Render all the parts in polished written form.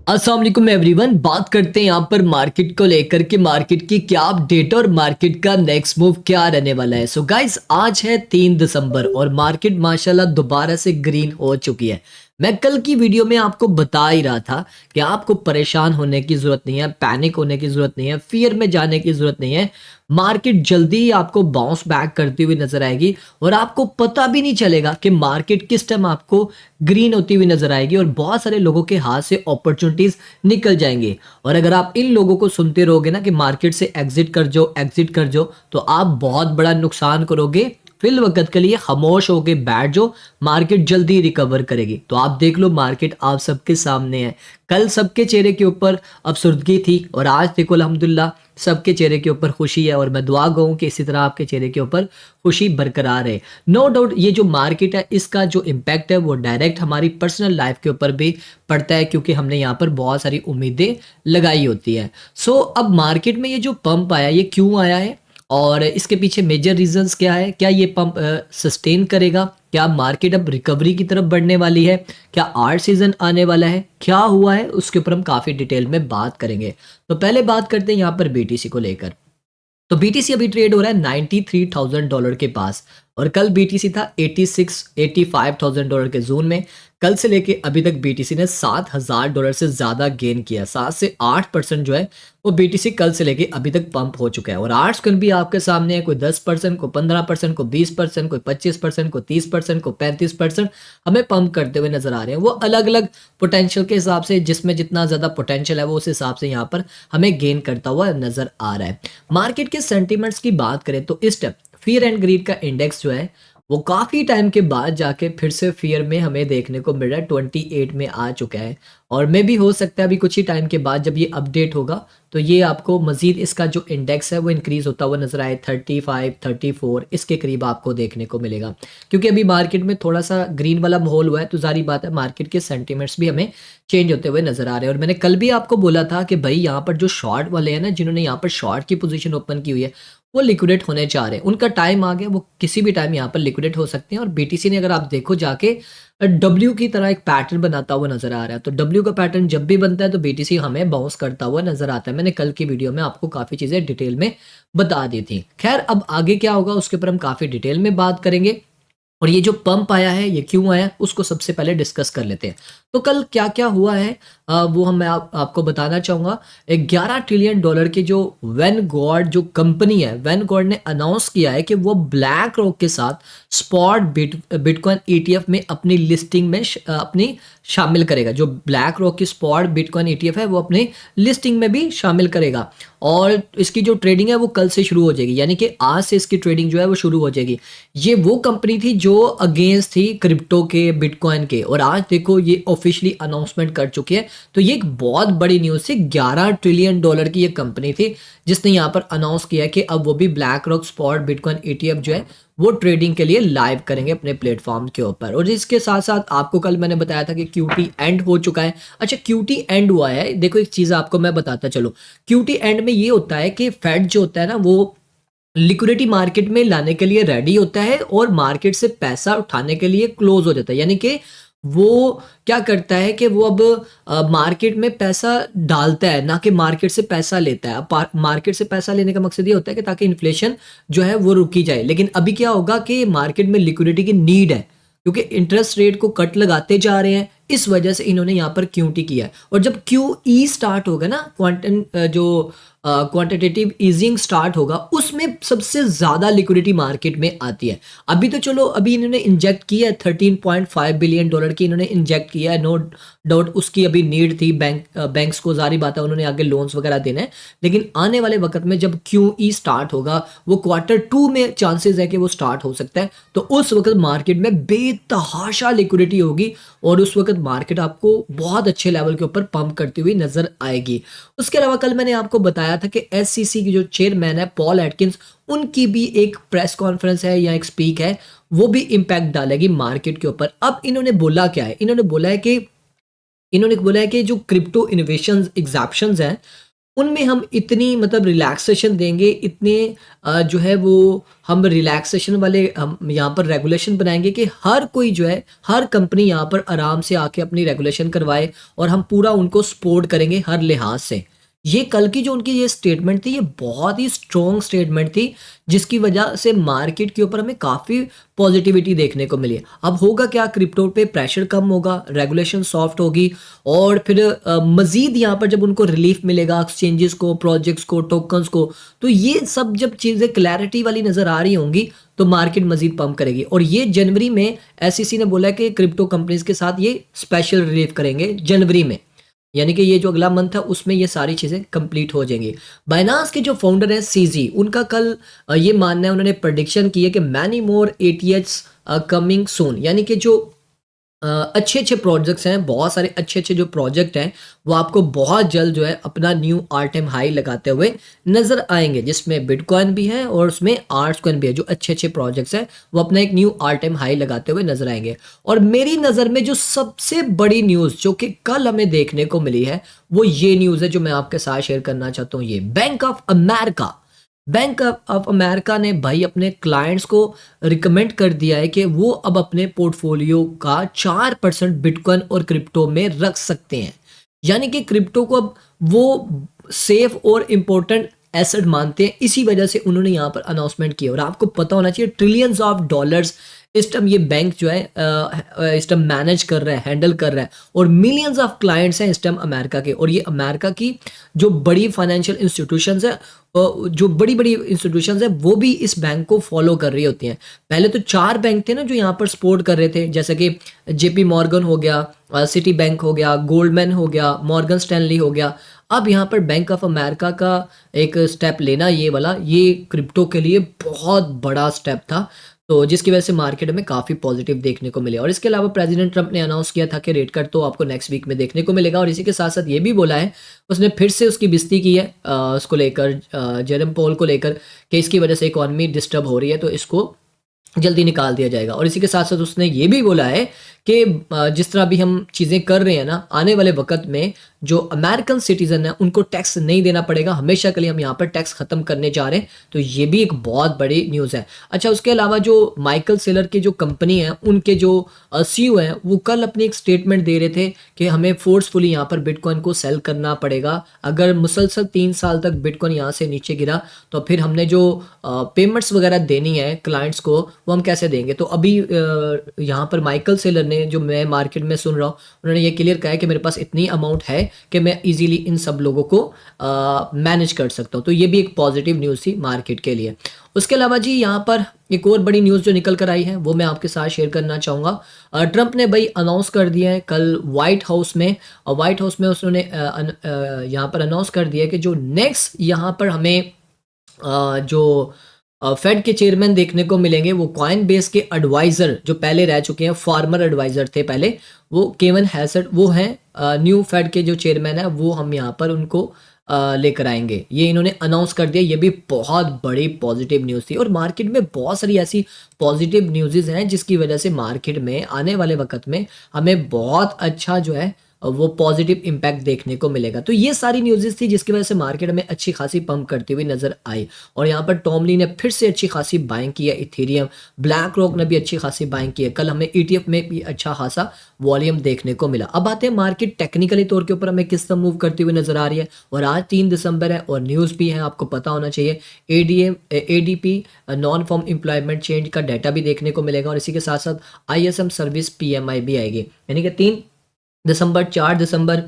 अस्सलाम वालेकुम एवरीवन। बात करते हैं यहाँ पर मार्केट को लेकर के मार्केट की क्या अपडेट और मार्केट का नेक्स्ट मूव क्या रहने वाला है। सो गाइस, आज है 3 दिसंबर और मार्केट माशाल्लाह दोबारा से ग्रीन हो चुकी है। मैं कल की वीडियो में आपको बता ही रहा था कि आपको परेशान होने की ज़रूरत नहीं है, पैनिक होने की ज़रूरत नहीं है, फ़ियर में जाने की ज़रूरत नहीं है। मार्केट जल्दी ही आपको बाउंस बैक करती हुई नज़र आएगी और आपको पता भी नहीं चलेगा कि मार्केट किस टाइम आपको ग्रीन होती हुई नज़र आएगी और बहुत सारे लोगों के हाथ से अपॉर्चुनिटीज़ निकल जाएंगे। और अगर आप इन लोगों को सुनते रहोगे ना कि मार्केट से एग्जिट कर जाओ, तो आप बहुत बड़ा नुकसान करोगे। फिल वक्त के लिए खामोश होके बैठ जाओ, मार्केट जल्दी रिकवर करेगी। तो आप देख लो, मार्केट आप सबके सामने है। कल सबके चेहरे के ऊपर अफसुर्दगी थी और आज देखो अल्हम्दुलिल्लाह सबके चेहरे के ऊपर खुशी है। और मैं दुआ गूँ कि इसी तरह आपके चेहरे के ऊपर खुशी बरकरार है। नो डाउट ये जो मार्केट है, इसका जो इम्पैक्ट है वो डायरेक्ट हमारी पर्सनल लाइफ के ऊपर भी पड़ता है, क्योंकि हमने यहाँ पर बहुत सारी उम्मीदें लगाई होती है। सो अब मार्केट में ये जो पंप आया, ये क्यों आया है और इसके पीछे मेजर रीजंस क्या है? क्या ये पंप सस्टेन करेगा? क्या मार्केट अब रिकवरी की तरफ बढ़ने वाली है? क्या आर्ट सीजन आने वाला है? क्या हुआ है उसके ऊपर हम काफ़ी डिटेल में बात करेंगे। तो पहले बात करते हैं यहाँ पर बीटीसी को लेकर। तो बीटीसी अभी ट्रेड हो रहा है $93,000 के पास और कल बीटीसी था 85,000 के जोन में। कल से लेके अभी तक बीटीसी ने $7,000 से ज़्यादा गेन किया। 7 से 8% जो है वो बीटीसी कल से लेके अभी तक पंप हो चुका है। और आर्ट्स कन भी आपके सामने है, कोई 10%, को 15%, को 20%, कोई 25%, को 30%, को 35% हमें पंप करते हुए नजर आ रहे हैं। वो अलग अलग पोटेंशियल के हिसाब से, जिसमें जितना ज़्यादा पोटेंशियल है वो उस हिसाब से यहाँ पर हमें गेन करता हुआ नजर आ रहा है। मार्केट के सेंटिमेंट्स की बात करें तो इस टाइम फियर एंड ग्रीड का इंडेक्स जो है वो काफ़ी टाइम के बाद जाके फिर से फियर में हमें देखने को मिल रहा है। 28 में आ चुका है और मे भी हो सकता है अभी कुछ ही टाइम के बाद जब ये अपडेट होगा तो ये आपको मजीद इसका जो इंडेक्स है वो इंक्रीज होता हुआ नजर आए। 35, 34 इसके करीब आपको देखने को मिलेगा, क्योंकि अभी मार्केट में थोड़ा सा ग्रीन वाला माहौल हुआ है। तो जारी बात है मार्केट के सेंटिमेंट्स भी हमें चेंज होते हुए नजर आ रहे हैं। और मैंने कल भी आपको बोला था कि भाई यहाँ पर जो शॉर्ट वाले हैं ना, जिन्होंने यहाँ पर शॉर्ट की पोजीशन ओपन की हुई है, वो लिक्विडेट होने चाह रहे हैं। उनका टाइम आ गया, वो किसी भी टाइम यहाँ पर लिक्विडेट हो सकते हैं। और बीटीसी ने अगर आप देखो जाके डब्ल्यू की तरह एक पैटर्न बनाता हुआ नजर आ रहा है। तो डब्ल्यू का पैटर्न जब भी बनता है तो बीटीसी हमें बाउंस करता हुआ नजर आता है। मैंने कल की वीडियो में आपको काफ़ी चीज़ें डिटेल में बता दी थी। खैर, अब आगे क्या होगा उसके ऊपर हम काफ़ी डिटेल में बात करेंगे। और ये जो पंप आया है ये क्यों आया उसको सबसे पहले डिस्कस कर लेते हैं। तो कल क्या क्या हुआ है वो मैं आपको बताना चाहूँगा। $11 ट्रिलियन की जो वैनगार्ड जो कंपनी है, वैनगार्ड ने अनाउंस किया है कि वो ब्लैक रॉक के साथ स्पॉट बिटकॉइन ईटीएफ में अपनी लिस्टिंग में अपनी शामिल करेगा। जो ब्लैक रॉक की स्पॉट बिटकॉइन ईटीएफ है वो अपने लिस्टिंग में भी शामिल करेगा और इसकी जो ट्रेडिंग है वो कल से शुरू हो जाएगी, यानी कि आज से इसकी ट्रेडिंग जो है वो शुरू हो जाएगी। ये वो कंपनी थी जो अगेंस्ट थी क्रिप्टो के, बिटकॉइन के, और आज देखो ये ऑफिशियली अनाउंसमेंट कर चुकी है। तो ये एक बहुत बड़ी न्यूज़ थी। $11 ट्रिलियन की ये कंपनी थी जिसने यहाँ पर अनाउंस किया कि अब वो भी black rock spot bitcoin ETF जो है वो ट्रेडिंग के लिए लाइव करेंगे अपने प्लेटफॉर्म के ऊपर। और इसके साथ साथ आपको कल मैंने बताया था कि क्यूटी एंड हो चुका है। अच्छा, क्यूटी एंड हुआ है, देखो एक चीज़ आपको मैं बताता चलो। क्यूटी एंड में ये होता है कि फेड जो होता है ना वो लिक्विडिटी मार्केट में लाने के लिए रेडी होता है और मार्केट से पैसा उठाने के लिए क्लोज हो जाता है। यानी कि वो क्या करता है कि वो अब मार्केट में पैसा डालता है, ना कि मार्केट से पैसा लेता है। अब मार्केट से पैसा लेने का मकसद ये होता है कि ताकि इन्फ्लेशन जो है वो रुकी जाए। लेकिन अभी क्या होगा कि मार्केट में लिक्विडिटी की नीड है, क्योंकि इंटरेस्ट रेट को कट लगाते जा रहे हैं। इस वजह से इन्होंने यहाँ पर क्यूटी किया है। और जब क्यू ई स्टार्ट होगा ना, क्वांटिटेटिव ईजिंग स्टार्ट होगा, उसमें सबसे ज़्यादा लिक्विडिटी मार्केट में आती है। अभी तो चलो अभी इन्होंने इंजेक्ट किया है $13.5 बिलियन की इन्होंने इंजेक्ट किया है। नो डाउट उसकी अभी नीड थी, बैंक्स को, जारी बात है उन्होंने आगे लोन्स वगैरह देना है। लेकिन आने वाले वक्त में जब क्यू ई स्टार्ट होगा, वो Q2 में चांसेस है कि वो स्टार्ट हो सकता है। तो उस वक्त मार्केट में बेतहाशा लिक्विडिटी होगी और उस वक्त मार्केट आपको बहुत अच्छे लेवल के ऊपर पंप करती हुई नजर आएगी। उसके अलावा कल मैंने आपको बताया था कि एससीसी की जो चेयरमैन है पॉल एटकिंस, उनकी भी एक प्रेस कॉन्फ्रेंस है या एक स्पीक है, वो भी इंपैक्ट डालेगी मार्केट के ऊपर। अब इन्होंने बोला क्या है? इन्होंने बोला है कि जो क्रिप्टो इनोवेशन एग्जैप्शंस हैं उनमें हम इतनी मतलब रिलैक्सेशन देंगे, इतने जो है वो हम रिलैक्सेशन वाले हम यहाँ पर रेगुलेशन बनाएँगे कि हर कोई जो है, हर कंपनी यहाँ पर आराम से आके अपनी रेगुलेशन करवाए और हम पूरा उनको सपोर्ट करेंगे हर लिहाज से। ये कल की जो उनकी ये स्टेटमेंट थी, ये बहुत ही स्ट्रॉन्ग स्टेटमेंट थी, जिसकी वजह से मार्केट के ऊपर हमें काफ़ी पॉजिटिविटी देखने को मिली है। अब होगा क्या, क्रिप्टो पे प्रेशर कम होगा, रेगुलेशन सॉफ्ट होगी और फिर मज़ीद यहाँ पर जब उनको रिलीफ मिलेगा एक्सचेंजेस को, प्रोजेक्ट्स को, टोकन्स को, तो ये सब जब चीज़ें क्लैरिटी वाली नज़र आ रही होंगी, तो मार्केट मज़ीद पंप करेगी। और ये जनवरी में एसईसी ने बोला है कि क्रिप्टो कंपनीज़ के साथ ये स्पेशल रिलीफ करेंगे जनवरी में। यानी कि ये जो अगला मंथ है उसमें ये सारी चीज़ें कंप्लीट हो जाएंगी। बाइनांस के जो फाउंडर हैं सीजी, उनका कल ये मानना है, उन्होंने प्रेडिक्शन की है कि many more ATH coming soon. यानी कि जो अच्छे-अच्छे प्रोजेक्ट्स हैं, बहुत सारे अच्छे-अच्छे जो प्रोजेक्ट हैं, वो आपको बहुत जल्द जो है अपना न्यू ऑल टाइम हाई लगाते हुए नज़र आएँगे, जिसमें बिटकॉइन भी है और उसमें आर्टकॉइन भी है। जो अच्छे-अच्छे प्रोजेक्ट्स हैं, वो अपना एक न्यू ऑल टाइम हाई लगाते हुए नज़र आएँगे। और मेरी नज़र में जो सबसे बड़ी न्यूज़ जो कि कल हमें देखने को मिली है, वो ये न्यूज़ है जो मैं आपके साथ शेयर करना चाहता हूँ। ये बैंक ऑफ अमेरिका ने भाई अपने क्लाइंट्स को रिकमेंड कर दिया है कि वो अब अपने पोर्टफोलियो का 4% बिटकॉइन और क्रिप्टो में रख सकते हैं। यानी कि क्रिप्टो को अब वो सेफ और इम्पोर्टेंट एसेट मानते हैं, इसी वजह से उन्होंने यहाँ पर अनाउंसमेंट किया। और आपको पता होना चाहिए ट्रिलियंस ऑफ डॉलर्स इस टाइम ये बैंक जो है इस टाइम मैनेज कर रहा है, हैंडल कर रहा है, और मिलियंस ऑफ क्लाइंट्स हैं इस टाइम अमेरिका के। और ये अमेरिका की जो बड़ी फाइनेंशियल इंस्टीट्यूशंस है, जो बड़ी-बड़ी इंस्टीट्यूशंस हैं, वो भी इस बैंक को फॉलो कर रही होती हैं। पहले तो 4 बैंक थे ना जो यहाँ पर सपोर्ट कर रहे थे, जैसे कि जेपी मॉर्गन हो गया, सिटी बैंक हो गया, गोल्डमैन हो गया, मॉर्गन स्टैनली हो गया। अब यहाँ पर बैंक ऑफ अमेरिका का एक स्टेप लेना ये वाला, ये क्रिप्टो के लिए बहुत बड़ा स्टेप था। तो जिसकी वजह से मार्केट में काफ़ी पॉजिटिव देखने को मिले। और इसके अलावा प्रेसिडेंट ट्रंप ने अनाउंस किया था कि रेट कट तो आपको नेक्स्ट वीक में देखने को मिलेगा। और इसी के साथ-साथ ये भी बोला है, उसने फिर से उसकी बेइज़्ज़ती की है उसको लेकर, जेरम पोल को लेकर, कि इसकी वजह से इकॉनमी डिस्टर्ब हो रही है, तो इसको जल्दी निकाल दिया जाएगा। और इसी के साथ-साथ उसने ये भी बोला है कि जिस तरह अभी हम चीज़ें कर रहे हैं ना, आने वाले वक़्त में जो अमेरिकन सिटीज़न हैं, उनको टैक्स नहीं देना पड़ेगा। हमेशा के लिए हम यहाँ पर टैक्स ख़त्म करने जा रहे हैं। तो ये भी एक बहुत बड़ी न्यूज़ है। अच्छा, उसके अलावा जो माइकल सेलर की जो कंपनी है, उनके जो सीईओ हैं, वो कल अपनी एक स्टेटमेंट दे रहे थे कि हमें फ़ोर्सफुली यहाँ पर बिटकॉइन को सेल करना पड़ेगा। अगर मुसलसल 3 साल तक बिटकॉइन यहाँ से नीचे गिरा, तो फिर हमने जो पेमेंट्स वगैरह देनी है क्लाइंट्स को, वो हम कैसे देंगे? तो अभी यहाँ पर माइकल सेलर ने, जो मैं मार्केट में सुन रहा हूँ, उन्होंने ये क्लियर कहा है कि मेरे पास इतनी अमाउंट है कि मैं इजीली इन सब लोगों को मैनेज कर सकता हूँ। तो ये भी एक पॉजिटिव न्यूज़ थी मार्केट के लिए। उसके अलावा जी यहाँ पर एक और बड़ी न्यूज़ जो निकल कर आई है, वो मैं आपके साथ शेयर करना चाहूँगा। ट्रंप ने भाई अनाउंस कर दिया है कल व्हाइट हाउस में, और व्हाइट हाउस में उन्होंने यहाँ पर अनाउंस कर दिया है कि जो नेक्स्ट यहाँ पर हमें जो फेड के चेयरमैन देखने को मिलेंगे, वो कॉइन बेस के एडवाइज़र जो पहले रह चुके हैं, फार्मर एडवाइज़र थे पहले, वो केविन हैसेट, वो हैं न्यू फेड के जो चेयरमैन है, वो हम यहाँ पर उनको लेकर आएंगे। ये इन्होंने अनाउंस कर दिया। ये भी बहुत बड़ी पॉजिटिव न्यूज़ थी। और मार्केट में बहुत सारी ऐसी पॉजिटिव न्यूज़ेज़ हैं जिसकी वजह से मार्केट में आने वाले वक्त में हमें बहुत अच्छा जो है वो पॉजिटिव इम्पैक्ट देखने को मिलेगा। तो ये सारी न्यूज़ेज़ थी जिसकी वजह से मार्केट में अच्छी खासी पंप करती हुई नज़र आई। और यहाँ पर टॉम ली ने फिर से अच्छी खासी बाइंग की है, इथेरियम, ब्लैक रॉक ने भी अच्छी खासी बाइंग की है। कल हमें ईटीएफ में भी अच्छा खासा वॉल्यूम देखने को मिला। अब आते हैं मार्केट टेक्निकली तौर के ऊपर हमें किस तरह मूव करती हुई नज़र आ रही है। और आज 3 दिसंबर है और न्यूज़ भी है, आपको पता होना चाहिए। ADP non farm employment change का डाटा भी देखने को मिलेगा। और इसी के साथ साथ आईएसएम सर्विस पीएमआई भी आएगी। यानी कि 3 दिसंबर, 4 दिसंबर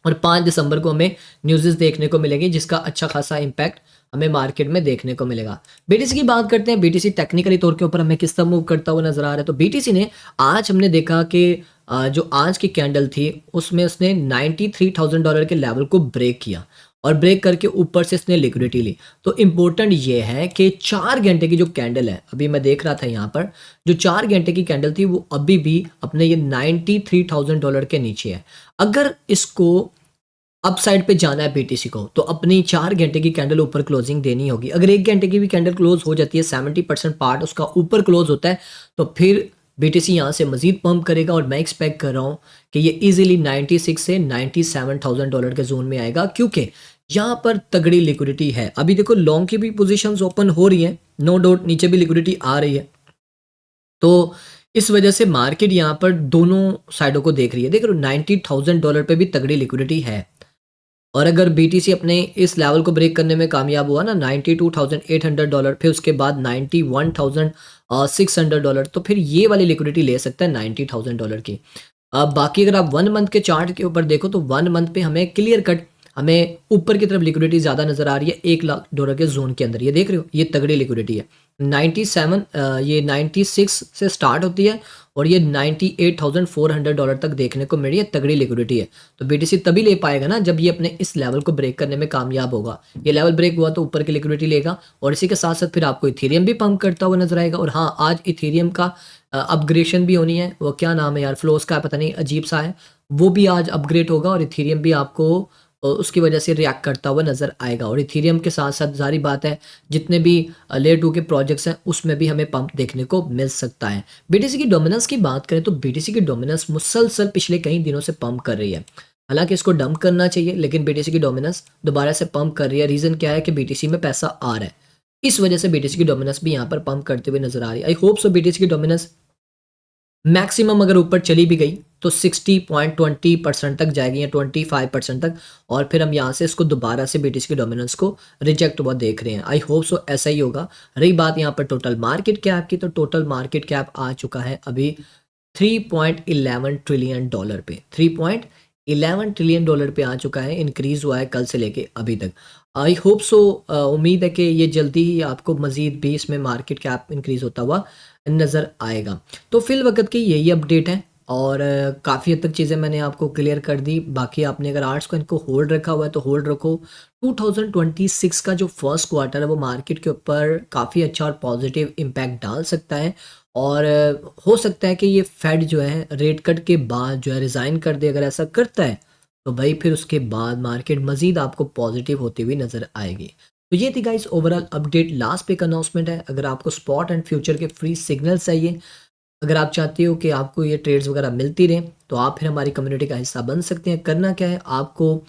और 5 दिसंबर को हमें न्यूज़ेस देखने को मिलेगी, जिसका अच्छा खासा इम्पैक्ट हमें मार्केट में देखने को मिलेगा। बीटीसी की बात करते हैं। बीटीसी टेक्निकली तौर के ऊपर हमें किस तरह मूव करता हुआ नजर आ रहा है। तो बीटीसी ने आज हमने देखा कि जो आज की कैंडल थी उसमें उसने $93,000 के लेवल को ब्रेक किया और ब्रेक करके ऊपर से इसने लिक्विडिटी ली। तो इम्पोर्टेंट ये है कि 4 घंटे की जो कैंडल है, अभी मैं देख रहा था यहाँ पर, जो 4 घंटे की कैंडल थी वो अभी भी अपने ये $93,000 के नीचे है। अगर इसको अपसाइड पे जाना है बीटीसी को, तो अपनी 4 घंटे की कैंडल ऊपर क्लोजिंग देनी होगी। अगर 1 घंटे की भी कैंडल क्लोज हो जाती है, 70% पार्ट उसका ऊपर क्लोज होता है, तो फिर बीटीसी यहाँ से मजीद पंप करेगा और मैं एक्सपेक्ट कर रहा हूँ कि ये इजीली 96 से $97,000 के जोन में आएगा, क्योंकि यहाँ पर तगड़ी लिक्विडिटी है। अभी देखो लॉन्ग की भी पोजीशंस ओपन हो रही हैं, नो डाउट नीचे भी लिक्विडिटी आ रही है, तो इस वजह से मार्केट यहाँ पर दोनों साइडों को देख रही है। देख रहे हो $90,000 पे भी तगड़ी लिक्विडिटी है, और अगर बीटीसी अपने इस लेवल को ब्रेक करने में कामयाब हुआ ना $92,800, फिर उसके बाद $91,600, तो फिर ये वाली लिक्विडिटी ले सकता है $90,000 की। अब बाकी अगर आप 1 मंथ के चार्ट के ऊपर देखो तो 1 मंथ पे हमें क्लियर कट हमें ऊपर की तरफ लिक्विडिटी ज़्यादा नज़र आ रही है $1,00,000 के जोन के अंदर। ये देख रहे हो, ये तगड़ी लिक्विडिटी है। 97 ये 96 से स्टार्ट होती है और ये $98,400 तक देखने को मिल रही है, तगड़ी लिक्विडिटी है। तो बीटीसी तभी ले पाएगा ना जब ये अपने इस लेवल को ब्रेक करने में कामयाब होगा। ये लेवल ब्रेक हुआ तो ऊपर की लिक्विडिटी लेगा, और इसी के साथ साथ फिर आपको इथेरियम भी पंप करता हुआ नजर आएगा। और हाँ, आज इथेरियम का अपग्रेडेशन भी होनी है, वो क्या नाम है यार, फ्लोस का पता नहीं, अजीब सा है, वो भी आज अपग्रेड होगा और इथेरियम भी आपको उसकी वजह से रिएक्ट करता हुआ नजर आएगा। और इथेरियम के साथ साथ जारी बात है जितने भी लेयर 2 के प्रोजेक्ट्स हैं उसमें भी हमें पंप देखने को मिल सकता है। बीटीसी की डोमिनेंस की बात करें तो बीटीसी की डोमिनेंस मुसलसल पिछले कई दिनों से पंप कर रही है। हालांकि इसको डंप करना चाहिए, लेकिन बीटीसी की डोमिनेंस दोबारा से पंप कर रही है। रीजन क्या है कि बीटीसी में पैसा आ रहा है, इस वजह से बीटीसी की डोमिनेंस भी यहाँ पर पंप करते हुए नजर आ रही है। आई होप सो बीटीसी की डोमिनेंस मैक्सिमम अगर ऊपर चली भी गई तो 60.20% तक जाएगी या 25% तक, और फिर हम यहाँ से इसको दोबारा से बीटीसी के डोमिनेंस को रिजेक्ट हुआ देख रहे हैं। आई होप सो ऐसा ही होगा। रही बात यहाँ पर टोटल मार्केट कैप की, तो टोटल मार्केट कैप आ चुका है अभी $3.11 ट्रिलियन पे, $3.11 ट्रिलियन पे आ चुका है। इंक्रीज हुआ है कल से लेके अभी तक। आई होप सो, उम्मीद है कि ये जल्दी ही आपको मजीद भी इसमें मार्केट कैप इंक्रीज होता हुआ नज़र आएगा। तो फिल वक्त की यही अपडेट है, और काफ़ी हद तक चीज़ें मैंने आपको क्लियर कर दी। बाकी आपने अगर आर्ट्स को इनको होल्ड रखा हुआ है तो होल्ड रखो। 2026 का जो फर्स्ट क्वार्टर है वो मार्केट के ऊपर काफ़ी अच्छा और पॉजिटिव इम्पैक्ट डाल सकता है, और हो सकता है कि ये फेड जो है रेट कट के बाद जो है रिज़ाइन कर दे। अगर ऐसा करता है तो भाई फिर उसके बाद मार्केट मज़ीद आपको पॉजिटिव होती हुई नज़र आएगी। तो ये थी गाइस ओवरऑल अपडेट। लास्ट पे एक अनाउंसमेंट है, अगर आपको स्पॉट एंड फ्यूचर के फ्री सिग्नल चाहिए, अगर आप चाहते हो कि आपको ये ट्रेड्स वगैरह मिलती रहें, तो आप फिर हमारी कम्युनिटी का हिस्सा बन सकते हैं। करना क्या है, आपको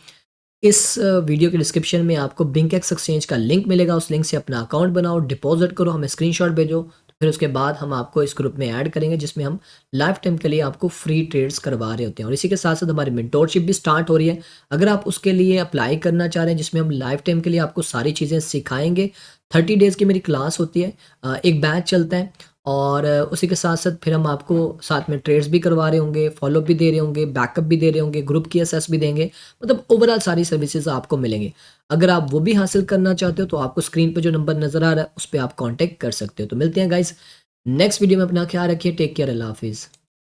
इस वीडियो के डिस्क्रिप्शन में आपको बिंकेक्स एक्सचेंज का लिंक मिलेगा, उस लिंक से अपना अकाउंट बनाओ, डिपॉजिट करो, हमें स्क्रीनशॉट भेजो, तो फिर उसके बाद हम आपको इस ग्रुप में ऐड करेंगे जिसमें हम लाइफ टाइम के लिए आपको फ्री ट्रेड्स करवा रहे होते हैं। और इसी के साथ साथ हमारी मेंटोरशिप भी स्टार्ट हो रही है। अगर आप उसके लिए अप्लाई करना चाह रहे हैं जिसमें हम लाइफ टाइम के लिए आपको सारी चीज़ें सिखाएंगे, 30 डेज़ की मेरी क्लास होती है, एक बैच चलता है, और उसी के साथ साथ फिर हम आपको साथ में ट्रेड्स भी करवा रहे होंगे, फॉलोअप भी दे रहे होंगे, बैकअप भी दे रहे होंगे, ग्रुप की एसेस भी देंगे, मतलब ओवरऑल सारी सर्विसेज आपको मिलेंगी। अगर आप वो भी हासिल करना चाहते हो तो आपको स्क्रीन पर जो नंबर नज़र आ रहा है उस पर आप कॉन्टैक्ट कर सकते हो। तो मिलते हैं गाइस नेक्स्ट वीडियो में। अपना ख्याल रखिए, टेक केयर, अल्लाह हाफिज़।